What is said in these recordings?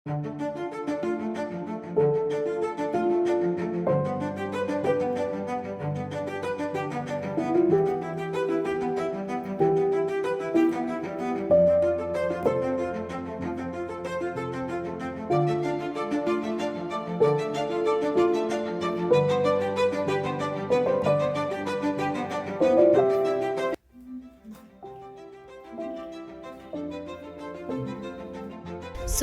सो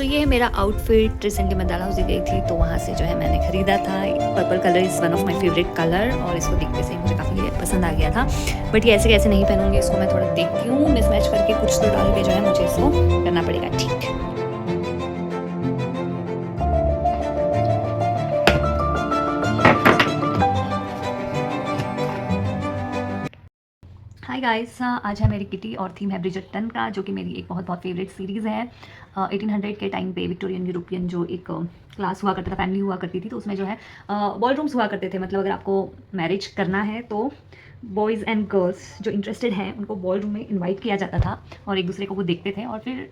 ये है मेरा आउटफिट। रिसेंटली मैं डलहौजी गई थी तो वहाँ से जो है मैंने ख़रीदा था। Purple colour is one of my favourite colour और इसको देखते से मुझे काफ़ी पसंद आ गया था। बट ये ऐसे कैसे नहीं पहनूंगी, इसको मैं थोड़ा देखती हूँ मिसमैच करके कुछ तो डाल के जो है मुझे इसको करना पड़ेगा ठीक। हाय गाइस, आज है मेरी किटी और थीम है ब्रिजर्टन का, जो कि मेरी एक बहुत बहुत फेवरेट सीरीज़ है। 1800 के टाइम पे विक्टोरियन यूरोपियन जो एक क्लास हुआ करता था, फैमिली हुआ करती थी, तो उसमें जो है बॉल रूम्स हुआ करते थे। मतलब अगर आपको मैरिज करना है तो बॉयज़ एंड गर्ल्स जो इंटरेस्टेड हैं उनको बॉल रूम में इन्वाइट किया जाता था और एक दूसरे को वो देखते थे और फिर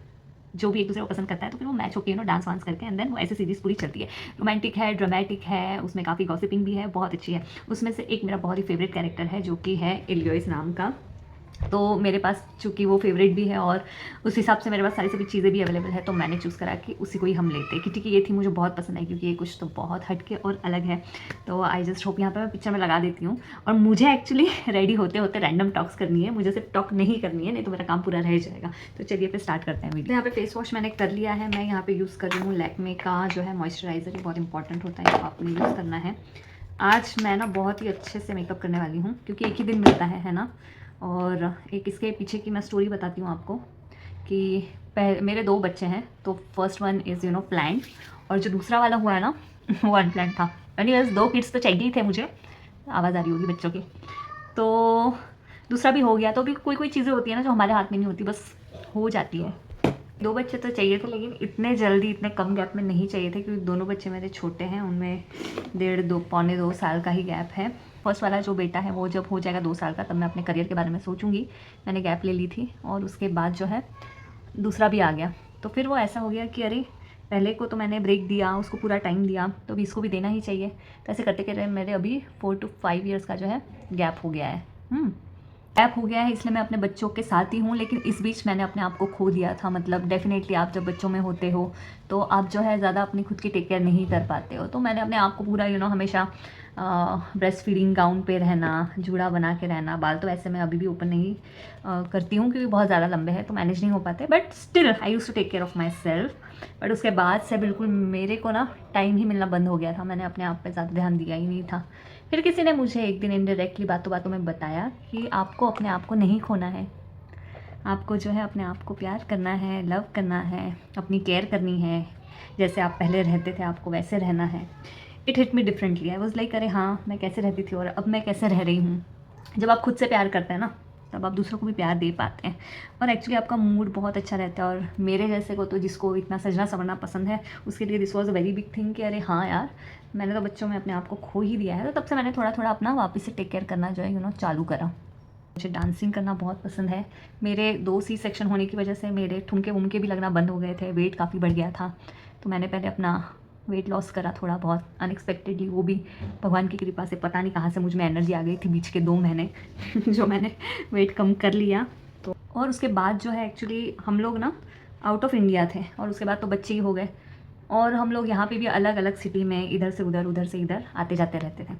जो भी एक दूसरे को पसंद करता है तो फिर वो मैच होकर डांस वांस करके एंड देन वो ऐसी सीरीज़ पूरी चलती है। रोमांटिक है, ड्रामेटिक है, उसमें काफ़ी गॉसिपिंग भी है, बहुत अच्छी है। उसमें से एक मेरा बहुत ही फेवरेट कैरेक्टर है जो कि है इलियोस नाम का। तो मेरे पास चूँकि वो फेवरेट भी है और उस हिसाब से मेरे पास सारी सभी चीज़ें भी अवेलेबल है, तो मैंने चूज़ करा कि उसी को ही हम लेते हैं। किटी की ये थी मुझे बहुत पसंद आई क्योंकि ये कुछ तो बहुत हटके और अलग है। तो आई जस्ट होप यहाँ पर मैं पिक्चर में लगा देती हूँ। और मुझे एक्चुअली रेडी होते होते रैंडम टॉक्स करनी है, मुझे सिर्फ टॉक नहीं करनी है, नहीं तो मेरा काम पूरा रह जाएगा। तो चलिए फिर स्टार्ट करते हैं वीडियो। यहाँ पे फेस वॉश मैंने कर लिया है। मैं यहाँ पे यूज़ कर रही हूँ लैक्मे का जो है मॉइस्चराइज़र। ये बहुत इंपॉर्टेंट होता है, आपने यूज़ करना है। आज मैं ना बहुत ही अच्छे से मेकअप करने वाली हूँ क्योंकि एक ही दिन मिलता है ना। और एक इसके पीछे की मैं स्टोरी बताती हूँ आपको कि मेरे 2 बच्चे हैं। तो फर्स्ट वन इज़ प्लान्ड और जो दूसरा वाला हुआ है ना वो अनप्लान्ड था। एनीवेज 2 किड्स तो चाहिए ही थे मुझे। आवाज़ आ रही होगी बच्चों की। तो दूसरा भी हो गया। तो भी कोई कोई चीज़ें होती है ना जो हमारे हाथ में नहीं होती, बस हो जाती है। 2 बच्चे तो चाहिए थे लेकिन इतने जल्दी इतने कम गैप में नहीं चाहिए थे क्योंकि दोनों बच्चे मेरे छोटे हैं। उनमें 1.5-2 साल का ही गैप है। फर्स्ट वाला जो बेटा है वो जब हो जाएगा 2 साल का तब मैं अपने करियर के बारे में सोचूंगी। मैंने गैप ले ली थी और उसके बाद जो है दूसरा भी आ गया। तो फिर वो ऐसा हो गया कि अरे पहले को तो मैंने ब्रेक दिया, उसको पूरा टाइम दिया, तो अभी इसको भी देना ही चाहिए। तो ऐसे करते करते मेरे अभी 4 to 5 ईयर्स का जो है गैप हो गया है। गैप हो गया है, इसलिए मैं अपने बच्चों के साथ ही हूँ। लेकिन इस बीच मैंने अपने आप को खो दिया था। मतलब डेफिनेटली आप जब बच्चों में होते हो तो आप जो है ज़्यादा अपनी खुद की टेक केयर नहीं कर पाते हो। तो मैंने अपने आप को पूरा हमेशा ब्रेस्ट फीडिंग गाउन पे रहना, जूड़ा बना के रहना। बाल तो वैसे मैं अभी भी ओपन नहीं करती हूँ क्योंकि बहुत ज़्यादा लंबे हैं तो मैनेज नहीं हो पाते। But still I use to take care of myself. But उसके बाद से बिल्कुल मेरे को ना टाइम ही मिलना बंद हो गया था। मैंने अपने आप पे ज़्यादा ध्यान दिया ही नहीं था। फिर किसी ने मुझे एक दिन इनडायरेक्टली बातों बातों में बताया कि आपको अपने आप को नहीं खोना है, आपको जो है अपने आप को प्यार करना है, लव करना है, अपनी केयर करनी है। जैसे आप पहले रहते थे आपको वैसे रहना है। It hit me differently. I was like अरे हाँ, मैं कैसे रहती थी और अब मैं कैसे रह रही हूँ। जब आप खुद से प्यार करते हैं ना तब आप दूसरों को भी प्यार दे पाते हैं और एक्चुअली आपका मूड बहुत अच्छा रहता है। और मेरे जैसे को तो जिसको इतना सजना संवरना पसंद है उसके लिए this was a very big thing कि अरे हाँ यार, मैंने तो बच्चों में अपने आप को खो ही दिया है। तो तब से मैंने थोड़ा थोड़ा अपना वापस से टेक केयर करना जो है चालू करा। मुझे डांसिंग करना बहुत पसंद है। मेरे 2 सी सेक्शन होने की वजह से मेरे ठुमके वुमके भी लगना बंद हो गए थे, वेट काफ़ी बढ़ गया था। तो मैंने पहले अपना वेट लॉस करा थोड़ा बहुत अनएक्सपेक्टेडली। वो भी भगवान की कृपा से, पता नहीं कहाँ से मुझ में एनर्जी आ गई थी बीच के 2 महीने जो मैंने वेट कम कर लिया। तो और उसके बाद जो है एक्चुअली हम लोग ना आउट ऑफ इंडिया थे और उसके बाद तो बच्चे ही हो गए और हम लोग यहाँ पे भी अलग अलग सिटी में इधर से उधर आते जाते रहते थे।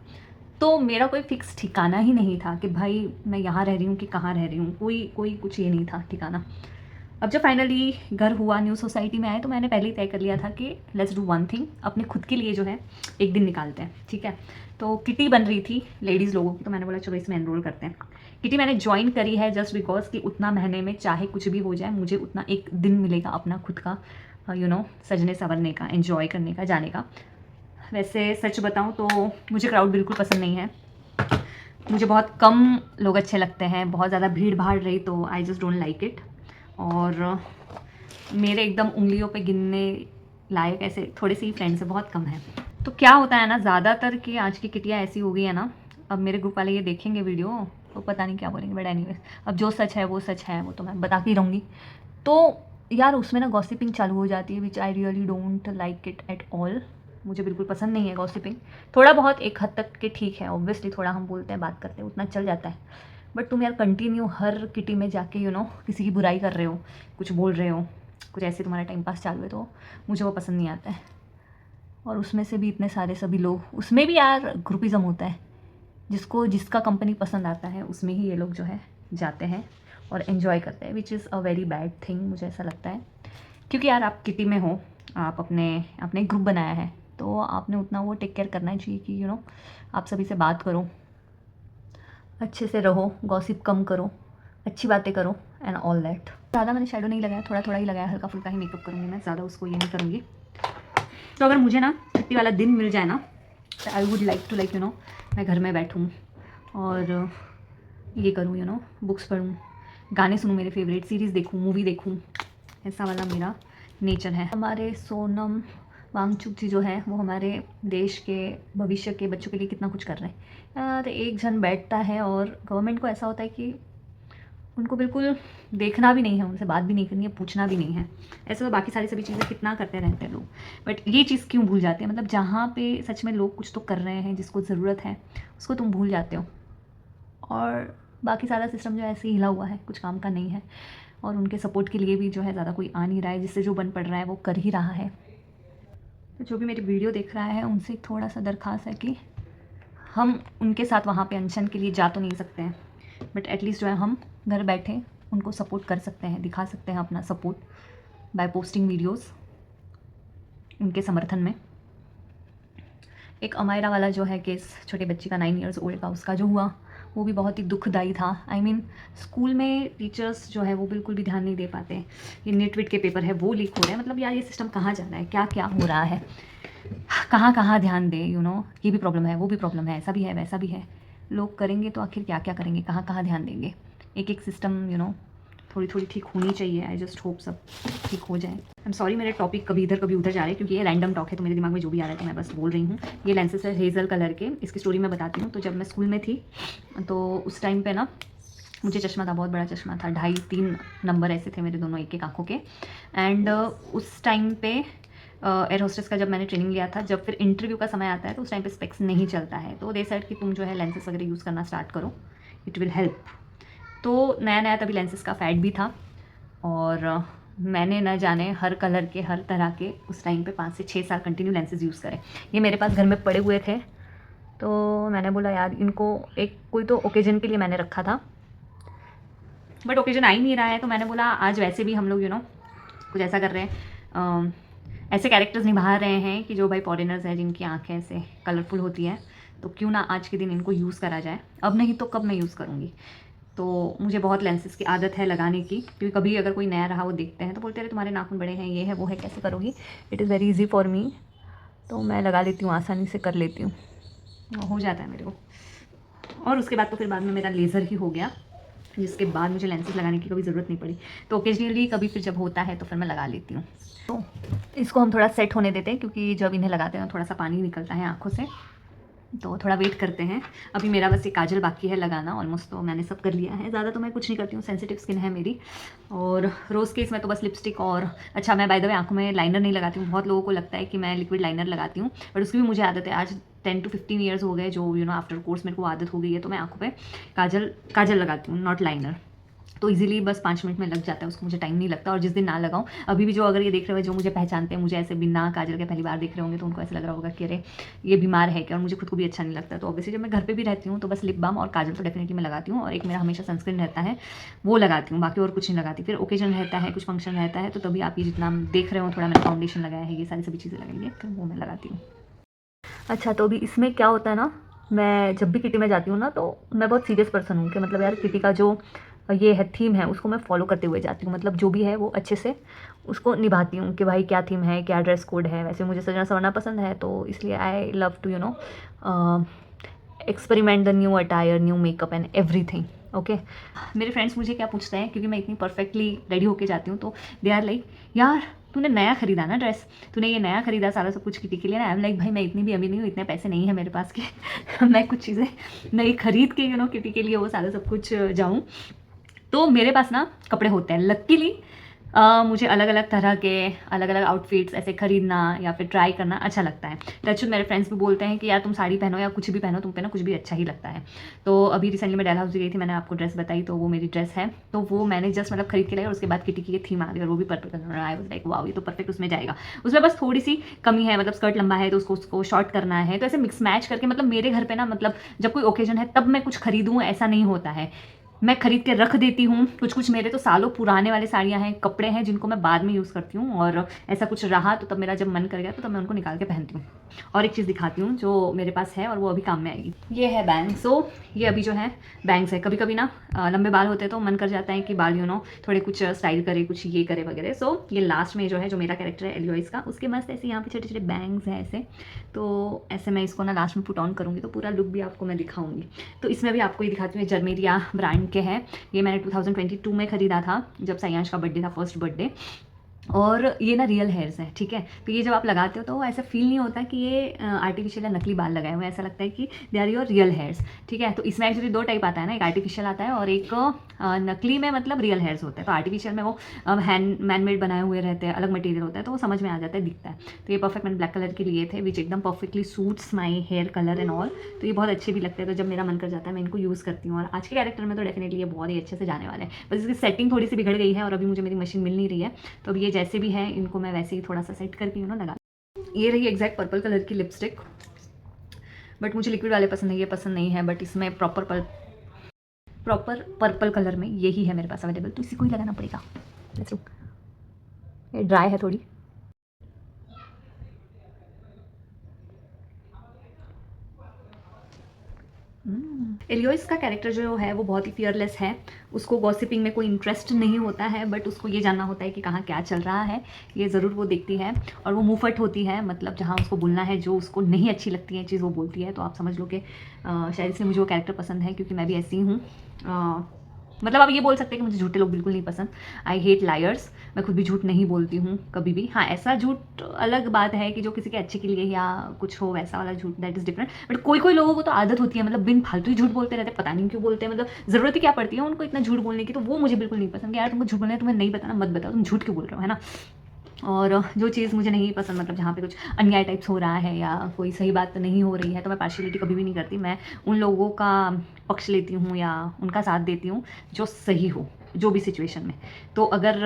तो मेरा कोई फिक्स ठिकाना ही नहीं था कि भाई मैं यहाँ रह रही हूँ कि कहाँ रह रही हूँ। कोई कुछ ये नहीं था ठिकाना। अब जब फाइनली घर हुआ, न्यू सोसाइटी में आए, तो मैंने पहले ही तय कर लिया था कि लेट्स डू वन थिंग, अपने खुद के लिए जो है एक दिन निकालते हैं, ठीक है। तो किटी बन रही थी लेडीज़ लोगों की, तो मैंने बोला चलो इसमें एनरोल करते हैं। किटी मैंने ज्वाइन करी है जस्ट बिकॉज कि उतना महीने में चाहे कुछ भी हो जाए मुझे उतना एक दिन मिलेगा अपना खुद का सजने संवरने का, एंजॉय करने का, जाने का। वैसे सच बताऊँ तो मुझे क्राउड बिल्कुल पसंद नहीं है। मुझे बहुत कम लोग अच्छे लगते हैं। बहुत ज़्यादा भीड़ भाड़ रही तो I just don't like it. और मेरे एकदम उंगलियों पे गिनने लायक ऐसे थोड़े से ही फ्रेंड्स हैं, बहुत कम हैं। तो क्या होता है ना, ज़्यादातर कि आज की किटियाँ ऐसी हो गई है ना, अब मेरे ग्रुप वाले ये देखेंगे वीडियो तो पता नहीं क्या बोलेंगे, बट एनीवेज अब जो सच है वो सच है, वो तो मैं बताती रहूँगी। तो यार उसमें ना गॉसिपिंग चालू हो जाती है, which I really don't like it at all. मुझे बिल्कुल पसंद नहीं है गॉसिपिंग। थोड़ा बहुत एक हद तक के ठीक है, ऑब्वियसली थोड़ा हम बोलते हैं बात करते हैं उतना चल जाता है, बट तुम यार कंटिन्यू हर किटी में जाके किसी की बुराई कर रहे हो, कुछ बोल रहे हो, कुछ ऐसे तुम्हारा टाइम पास चालू है, तो मुझे वो पसंद नहीं आता है। और उसमें से भी इतने सारे सभी लोग, उसमें भी यार ग्रुपिज़म होता है, जिसको जिसका कंपनी पसंद आता है उसमें ही ये लोग जो है जाते हैं और एन्जॉय करते हैं, which is a very bad thing, मुझे ऐसा लगता है। क्योंकि यार आप किटी में हो, आप आपने एक ग्रुप बनाया है, तो आपने उतना वो टेक केयर करना चाहिए कि आप सभी से बात करो, अच्छे से रहो, गॉसिप कम करो, अच्छी बातें करो एंड ऑल दैट। ज़्यादा मैंने शेडो नहीं लगाया, थोड़ा थोड़ा ही लगाया, हल्का फुल्का ही मेकअप करूँगी मैं, ज़्यादा उसको ये नहीं करूँगी। तो अगर मुझे ना छुट्टी वाला दिन मिल जाए ना, तो आई वुड लाइक टू मैं घर में बैठूँ और ये करूँ बुक्स पढूँ, गाने सुनूँ, मेरे फेवरेट सीरीज़ देखूँ, मूवी देखूँ, ऐसा वाला मेरा नेचर है। हमारे सोनम वांगचुक जी जो है वो हमारे देश के भविष्य के बच्चों के लिए कितना कुछ कर रहे हैं यार। एक जन बैठता है और गवर्नमेंट को ऐसा होता है कि उनको बिल्कुल देखना भी नहीं है, उनसे बात भी नहीं करनी है, पूछना भी नहीं है। ऐसे तो बाकी सारी सभी चीज़ें कितना करते रहते हैं लोग, बट ये चीज़ क्यों भूल जाते हैं? मतलब जहाँ पे सच में लोग कुछ तो कर रहे हैं, जिसको ज़रूरत है, उसको तुम भूल जाते हो, और बाकी सारा सिस्टम जो है ऐसे ही हिला हुआ है, कुछ काम का नहीं है। और उनके सपोर्ट के लिए भी जो है ज़्यादा कोई आ नहीं रहा है, जिससे जो बन पड़ रहा है वो कर ही रहा है। तो जो भी मेरी वीडियो देख रहा है उनसे एक थोड़ा सा दरख्वास्त है कि हम उनके साथ वहाँ पे अनशन के लिए जा तो नहीं सकते हैं, बट एटलीस्ट जो है हम घर बैठे उनको सपोर्ट कर सकते हैं, दिखा सकते हैं अपना सपोर्ट बाय पोस्टिंग वीडियोस उनके समर्थन में। एक अमायरा वाला जो है केस, छोटे बच्ची का 9 इयर्स ओल्ड का, उसका जो हुआ वो भी बहुत ही दुखदाई था। आई मीन स्कूल में टीचर्स जो है वो बिल्कुल भी ध्यान नहीं दे पाते हैं। ये नीट विट के पेपर है वो लीक हो रहे हैं, मतलब यार ये सिस्टम कहाँ जा रहा है, क्या क्या हो रहा है, कहाँ कहाँ ध्यान दे, ये भी प्रॉब्लम है, वो भी प्रॉब्लम है, ऐसा भी है, वैसा भी है। लोग करेंगे तो आखिर क्या क्या करेंगे, कहाँ कहाँ ध्यान देंगे? एक एक सिस्टम थोड़ी थोड़ी ठीक होनी चाहिए। आई जस्ट होप सब ठीक हो जाए। आई एम सॉरी मेरे टॉपिक कभी इधर कभी उधर जा रहे हैं, क्योंकि ये रैंडम टॉक है, तो मेरे दिमाग में जो भी आ रहा है तो मैं बस बोल रही हूँ। ये लेंसेज है हेज़ल कलर के, इसकी स्टोरी मैं बताती हूँ। तो जब मैं स्कूल में थी तो उस टाइम पे ना मुझे चश्मा था, बहुत बड़ा चश्मा था, 2.5-3 नंबर ऐसे थे मेरे दोनों एक एक आँखों के। एंड उस टाइम पे एयर होस्टेस का जब मैंने ट्रेनिंग लिया था, जब फिर इंटरव्यू का समय आता है तो उस टाइम पे स्पेक्स नहीं चलता है, तो दे सेड कि तुम जो है लेंसेज वगैरह यूज़ करना स्टार्ट करो, इट विल हेल्प। तो नया नया तभी लेंसेज का फैड भी था, और मैंने न जाने हर कलर के, हर तरह के उस टाइम पे 5 से 6 साल कंटिन्यू लेंसेज यूज़ करे। ये मेरे पास घर में पड़े हुए थे, तो मैंने बोला यार इनको एक कोई तो ओकेजन के लिए मैंने रखा था, बट ओकेजन आ ही नहीं रहा है। तो मैंने बोला आज वैसे भी हम लोग कुछ ऐसा कर रहे हैं, ऐसे कैरेक्टर्स निभा रहे हैं कि जो भाई फॉरेनर्स हैं, जिनकी आँखें ऐसे कलरफुल होती हैं, तो क्यों ना आज के दिन इनको यूज़ करा जाए। अब नहीं तो कब मैं यूज़ करूँगी। तो मुझे बहुत लेंसेज की आदत है लगाने की, क्योंकि कभी अगर कोई नया रहा वो देखते हैं तो बोलते रहे तुम्हारे नाखून बड़े हैं, ये है वो है, कैसे करोगी। It is very easy for me, तो मैं लगा लेती हूँ, आसानी से कर लेती हूँ, हो जाता है मेरे को। और उसके बाद तो फिर बाद में मेरा लेज़र ही हो गया, जिसके बाद मुझे लेंसेज लगाने की कभी ज़रूरत नहीं पड़ी। तो ओकेजनली कभी फिर जब होता है तो फिर मैं लगा लेती हूँ। तो इसको हम थोड़ा सेट होने देते हैं, क्योंकि जब इन्हें लगाते हैं थोड़ा सा पानी निकलता है आँखों से, तो थोड़ा वेट करते हैं। अभी मेरा बस ये काजल बाकी है लगाना, ऑलमोस्ट तो मैंने सब कर लिया है। ज़्यादा तो मैं कुछ नहीं करती हूँ, सेंसिटिव स्किन है मेरी। और रोज़ केस में तो बस लिपस्टिक, और अच्छा मैं बाय द वे आँखों में लाइनर नहीं लगाती हूँ। बहुत लोगों को लगता है कि मैं लिक्विड लाइनर लगाती हूँ, बट उसकी भी मुझे आदत है। आज 10 to 15 ईयर्स हो गए जो आफ्टर कोर्स मेरे को आदत हो गई है, तो मैं आँखों पर काजल लगाती हूँ, नॉट लाइनर। तो इजीली बस 5 मिनट में लग जाता है, उसको मुझे टाइम नहीं लगता। और जिस दिन ना लगाऊं, अभी भी जो अगर ये देख रहे हो, जो मुझे पहचानते हैं, मुझे ऐसे बिना काजल के पहली बार देख रहे होंगे, तो उनको ऐसा लग रहा होगा कि अरे ये बीमार है क्या, और मुझे खुद को भी अच्छा नहीं लगता। तो ऑब्वियसली जब मैं घर पे भी रहती हूँ तो बस लिप बाम और काजल तो डेफिनेटली मैं लगाती हूँ, और एक मेरा हमेशा सनस्क्रीन रहता है वो लगाती हूँ, बाकी और कुछ नहीं लगाती। फिर ओकेजन रहता है, कुछ फंक्शन रहता है, तो तभी आप ये जितना देख रहे हो थोड़ा मैंने फाउंडेशन लगाया है, ये सारी सभी चीज़ें लगाएंगे, फिर वो मैं लगाती हूँ। अच्छा, तो अभी इसमें क्या होता है ना, मैं जब भी किटी में जाती हूँ ना, तो मैं बहुत सीरियस पर्सन हूँ कि मतलब यार किटी का जो ये है थीम है उसको मैं फॉलो करते हुए जाती हूँ। मतलब जो भी है वो अच्छे से उसको निभाती हूँ कि भाई क्या थीम है, क्या ड्रेस कोड है। वैसे मुझे सजना संवरना पसंद है, तो इसलिए I love to experiment the new attire, new makeup and everything. Okay, मेरे फ्रेंड्स मुझे क्या पूछते हैं, क्योंकि मैं इतनी परफेक्टली रेडी होके जाती हूँ, तो दे आर लाइक यार तूने नया खरीदा ना ड्रेस, तूने ये नया खरीदा सारा सब कुछ किटी के लिए ना। आई एम लाइक भाई मैं इतनी भी अमीर नहीं हूँ, इतने पैसे नहीं है मेरे पास के मैं कुछ चीज़ें नई खरीद के किटी के लिए वो सारा सब कुछ जाऊँ। तो मेरे पास ना कपड़े होते हैं, लकीली मुझे अलग अलग तरह के अलग अलग आउटफिट्स ऐसे खरीदना या फिर ट्राई करना अच्छा लगता है। टचवुड मेरे फ्रेंड्स भी बोलते हैं कि यार तुम साड़ी पहनो या कुछ भी पहनो, तुम पे ना कुछ भी अच्छा ही लगता है। तो अभी रिसेंटली मैं डेल हाउस गई थी, मैंने आपको ड्रेस बताई, तो वो मेरी ड्रेस है। तो वो मैंने जस्ट मतलब खरीद के लाई और उसके बाद किटी की थीम आ गई और वो भी purple colour. I was like wow, ये तो परफेक्ट उसमें जाएगा। उसमें बस थोड़ी सी कमी है, मतलब स्कर्ट लंबा है तो उसको शॉर्ट करना है, तो ऐसे मिक्स मैच करके, मतलब मेरे घर पे ना मतलब जब कोई ओकेजन है तब मैं कुछ खरीदूँ ऐसा नहीं होता है। मैं खरीद के रख देती हूँ। कुछ कुछ मेरे तो सालों पुराने वाले साड़ियाँ हैं, कपड़े हैं जिनको मैं बाद में यूज़ करती हूँ, और ऐसा कुछ रहा तो तब मेरा जब मन कर गया तो तब मैं उनको निकाल के पहनती हूँ। और एक चीज़ दिखाती हूँ जो मेरे पास है और वो अभी काम में आएगी। ये है बैंग्स। सो ये अभी जो है बैंग्स है। कभी कभी ना लंबे बाल होते हैं तो मन कर जाता है कि बाल थोड़े कुछ स्टाइल करे, कुछ ये करे वगैरह। सो ये लास्ट में जो है, जो मेरा कैरेक्टर है एलियोइस का, उसके मस्त ऐसे यहाँ पे छोटे छोटे बैंग्स हैं ऐसे। तो ऐसे मैं इसको ना लास्ट में पुट ऑन करूँगी तो पूरा लुक भी आपको मैं दिखाऊंगी। तो इसमें भी आपको ये दिखाती हूँ, जर्मेरिया ब्रांड के हैं। ये मैंने 2022 में ख़रीदा था जब सायांश का बर्थडे था, फर्स्ट बर्थडे। और ये ना रियल हेयर्स हैं, ठीक है। तो ये जब आप लगाते हो तो ऐसा फील नहीं होता कि ये आर्टिफिशियल या नकली बाल लगाए हुए हैं, ऐसा लगता है कि they are your real hairs, ठीक है। तो इसमें एक्चुअली दो टाइप आता है ना, एक आर्टिफिशियल आता है और एक नकली में मतलब रियल हेयर्स होते हैं। तो आर्टिफिशियल में वो मैन मेड बनाए हुए रहते हैं, अलग मटेरियल होता है, तो वो समझ में आ जाता है, दिखता है। तो ये परफेक्ट मैंने ब्लैक कलर के लिए थे, विच एकदम perfectly suits my hair colour and all. तो ये बहुत अच्छे भी लगते हैं, तो जब मेरा मन कर जाता है मैं इनको यूज़ करती हूँ। और आज के कैरेक्टर में तो डेफिनेटली ये बहुत ही अच्छे से जाने वाले हैं। बस इसकी सेटिंग थोड़ी सी बिगड़ गई है और अभी मुझे मेरी मशीन मिल नहीं रही है, तो अब ये जैसे भी है इनको मैं वैसे ही थोड़ा सा सेट करके लगा। ये रही एग्जैक्ट पर्पल कलर की लिपस्टिक, बट मुझे लिक्विड वाले पसंद है, ये पसंद नहीं है। बट इसमें प्रॉपर पर्पल कलर में यही है मेरे पास अवेलेबल, तो इसी को ही लगाना पड़ेगा। ये ड्राई है थोड़ी। एलियोइस का कैरेक्टर जो है वो बहुत ही फियरलेस है। उसको गॉसिपिंग में कोई इंटरेस्ट नहीं होता है, बट उसको ये जानना होता है कि कहाँ क्या चल रहा है, ये ज़रूर वो देखती है। और वो मुँहफट होती है, मतलब जहाँ उसको बोलना है, जो उसको नहीं अच्छी लगती है चीज़ वो बोलती है। तो आप समझ लो कि शायद इसलिए मुझे वो कैरेक्टर पसंद है, क्योंकि मैं भी ऐसी हूँ। मतलब आप ये बोल सकते हैं कि मुझे झूठे लोग बिल्कुल नहीं पसंद। I hate lawyers. मैं खुद भी झूठ नहीं बोलती हूँ कभी भी। हाँ, ऐसा झूठ अलग बात है कि जो किसी के अच्छे के लिए या कुछ हो, वैसा वाला झूठ, दैट इज़ डिफरेंट। बट कोई कोई लोगों को तो आदत होती है, मतलब बिन फालतू ही झूठ बोलते रहते हैं, पता नहीं क्यों बोलते हैं, मतलब ज़रूरत ही क्या पड़ती है उनको इतना झूठ बोलने की। तो वो मुझे बिल्कुल नहीं पसंद कि यार तुमको झूठ बोलना है, तुम्हें नहीं बताना मत बताओ, तुम झूठ क्यों बोल रहे हो, है ना। और जो चीज़ मुझे नहीं पसंद, मतलब जहाँ पे कुछ अन्याय टाइप्स हो रहा है या कोई सही बात नहीं हो रही है, तो मैं पार्शियलिटी कभी भी नहीं करती। मैं उन लोगों का पक्ष लेती हूँ या उनका साथ देती हूँ जो सही हो, जो भी सिचुएशन में। तो अगर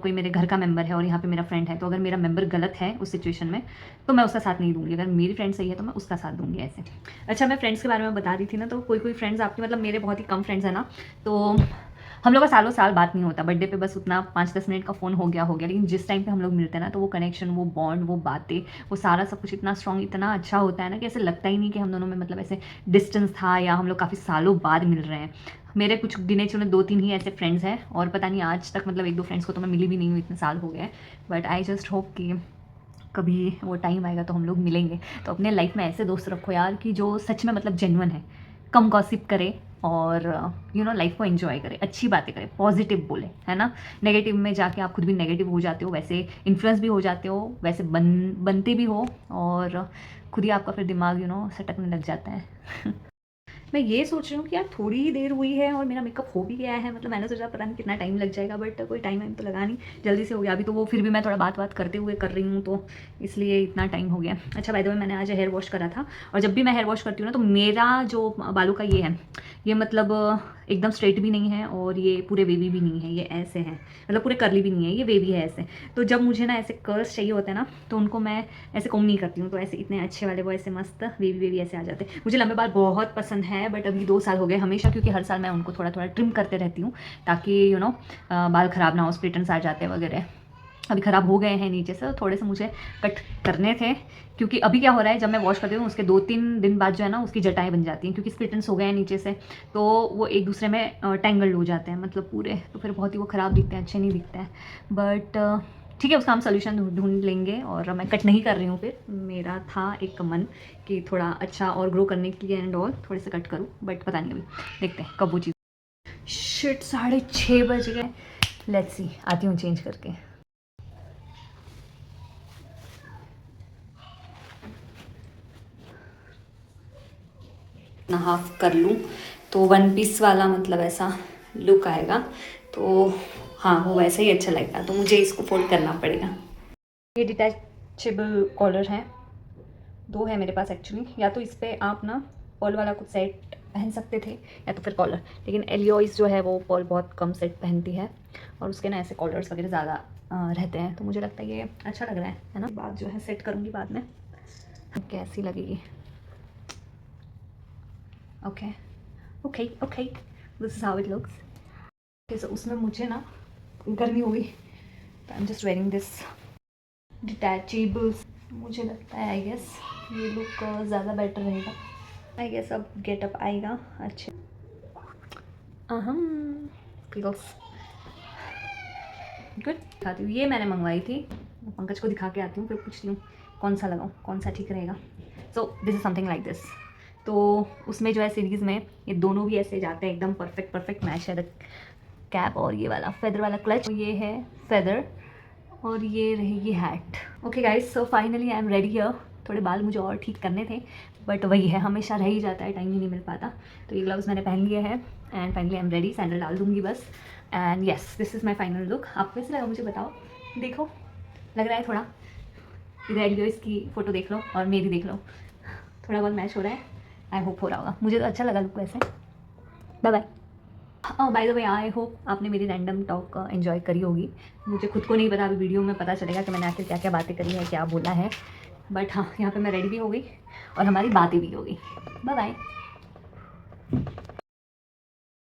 कोई मेरे घर का मेंबर है और यहाँ पे मेरा फ्रेंड है, तो अगर मेरा मेंबर गलत है उस सिचुएशन में तो मैं उसका साथ नहीं दूंगी। अगर मेरी फ्रेंड सही है तो मैं उसका साथ दूंगी, ऐसे। अच्छा, मैं फ्रेंड्स के बारे में बता रही थी ना, तो कोई कोई फ्रेंड्स आपके, मतलब मेरे बहुत ही कम फ्रेंड्स हैं ना, तो हम लोग का सालों साल बात नहीं होता। बर्थडे पे बस उतना 5-10 मिनट का फ़ोन हो गया। लेकिन जिस टाइम पे हम लोग मिलते हैं ना, तो वो कनेक्शन, वो बॉन्ड, वो बातें, वो सारा सब कुछ इतना स्ट्रॉन्ग, इतना अच्छा होता है ना कि ऐसे लगता ही नहीं कि हम दोनों में मतलब ऐसे डिस्टेंस था या हम लोग काफ़ी सालों बाद मिल रहे हैं। मेरे कुछ गिने चुने 2-3 ही ऐसे फ्रेंड्स हैं, और पता नहीं आज तक मतलब 1-2 फ्रेंड्स को तो मैं मिली भी नहीं हूँ, इतने साल हो गए। बट आई जस्ट होप कि कभी वो टाइम आएगा तो हम लोग मिलेंगे। तो अपने लाइफ में ऐसे दोस्त रखो यार कि जो सच में मतलब जेन्युइन है, कम गॉसिप करे और लाइफ को एंजॉय करे, अच्छी बातें करे, पॉजिटिव बोले, है ना। नेगेटिव में जाके आप खुद भी नेगेटिव हो जाते हो, वैसे इन्फ्लुएंस भी हो जाते हो, वैसे बनते भी हो, और खुद ही आपका फिर दिमाग सटकने लग जाता है। मैं ये सोच रही हूँ कि यार थोड़ी ही देर हुई है और मेरा मेकअप हो भी गया है। मतलब मैंने सोचा पता नहीं कितना टाइम लग जाएगा, बट कोई टाइम तो लगा नहीं, जल्दी से हो गया। अभी तो वो फिर भी मैं थोड़ा बात करते हुए कर रही हूँ, तो इसलिए इतना टाइम हो गया। अच्छा, बाय द वे मैंने आज हेयर वॉश करा था, और जब भी मैं हेयर वॉश करती हूँ ना, तो मेरा जो बालों का ये है, ये मतलब एकदम स्ट्रेट भी नहीं है और ये पूरे वेवी भी नहीं है, ये ऐसे हैं, मतलब पूरे कर्ली भी नहीं है, ये वेवी है ऐसे। तो जब मुझे ना ऐसे कर्ल्स चाहिए होते हैं ना, तो उनको मैं ऐसे कॉम्ब नहीं करती हूँ, तो ऐसे इतने अच्छे वाले वो ऐसे मस्त वेवी वेवी ऐसे आ जाते हैं। मुझे लंबे बाल बहुत पसंद है, बट अभी 2 साल हो गए हमेशा, क्योंकि हर साल मैं उनको थोड़ा थोड़ा ट्रिम करते रहती हूँ, ताकि बाल ख़राब ना हो, स्प्लिटन्स आ जाते वगैरह। अभी ख़राब हो गए हैं नीचे से, तो थोड़े से मुझे कट करने थे, क्योंकि अभी क्या हो रहा है, जब मैं वॉश करती हूँ उसके 2-3 दिन बाद जो है ना, उसकी जटाएँ बन जाती हैं, क्योंकि स्प्लिटन्स हो गए हैं नीचे से, तो वो एक दूसरे में टेंगल्ड हो जाते हैं, मतलब पूरे, तो फिर बहुत ही वो ख़राब दिखते हैं, अच्छे नहीं दिखते हैं। बट ठीक है, उसका हम सोल्यूशन ढूंढ लेंगे। और मैं कट नहीं कर रही हूँ, फिर मेरा था एक मन कि थोड़ा अच्छा और ग्रो करने के लिए एंड ऑल थोड़े से कट करूँ, बट पता नहीं, अभी देखते हैं कब वो चीज़। शिट, 6:30 बज गए। लेट्स सी, आती हूँ चेंज करके। ना हाफ कर लूँ तो 1 पीस वाला मतलब ऐसा लुक आएगा। तो हाँ वो वैसे ही अच्छा लगेगा, तो मुझे इसको फोल्ड करना पड़ेगा। ये डिटैचेबल कॉलर है, 2 है मेरे पास एक्चुअली। या तो इस पर आप ना पर्ल वाला कुछ सेट पहन सकते थे या तो फिर कॉलर, लेकिन एलियोइस जो है वो पर्ल बहुत कम सेट पहनती है और उसके ना ऐसे कॉलर्स वगैरह ज़्यादा रहते हैं, तो मुझे लगता है ये अच्छा लग रहा है ना। बात जो है सेट करूँगी बाद में, कैसी लगेगी। Okay okay okay, this is how it looks. So उसमें मुझे ना गर्मी हो गई, तो I am just wearing this detachable. मुझे लगता है आई गेस ये लुक ज़्यादा बेटर रहेगा। आई गेस अब गेटअप आएगा अच्छे। Feels good. दिखाती हूँ, ये मैंने मंगवाई थी, पंकज को दिखा के आती हूँ, फिर पूछती हूँ कौन सा लगाऊँ, कौन सा ठीक रहेगा। So this is something like this. तो उसमें जो है सीरीज़ में ये दोनों भी ऐसे जाते हैं, एकदम परफेक्ट मैच है। द कैप और ये वाला फेदर वाला क्लच, ये है फेदर और ये रहेगी hat. Okay guys, so finally I am ready here. थोड़े बाल मुझे और ठीक करने थे, बट वही है, हमेशा रह ही जाता है, टाइम ही नहीं मिल पाता। तो ये ग्लव्स मैंने पहन लिए हैं and finally I am ready. Sandal डाल दूंगी बस, and yes this is my final look. आप कैसे लगा मुझे बताओ। देखो लग रहा है थोड़ा, इधर एलियोस की फ़ोटो देख लो और मेरी देख लो, थोड़ा बहुत मैच हो रहा है। आई होप हो रहा होगा, मुझे तो अच्छा लगा लुक वैसे। Bye bye. By the way, I hope आपने मेरी रैंडम टॉक एंजॉय करी होगी। मुझे खुद को नहीं पता, अभी वीडियो में पता चलेगा कि मैंने आखिर क्या क्या बातें करी है, क्या बोला है। बट हाँ, यहाँ पे मैं रेडी भी हो गई और हमारी बातें भी हो गई। Bye bye.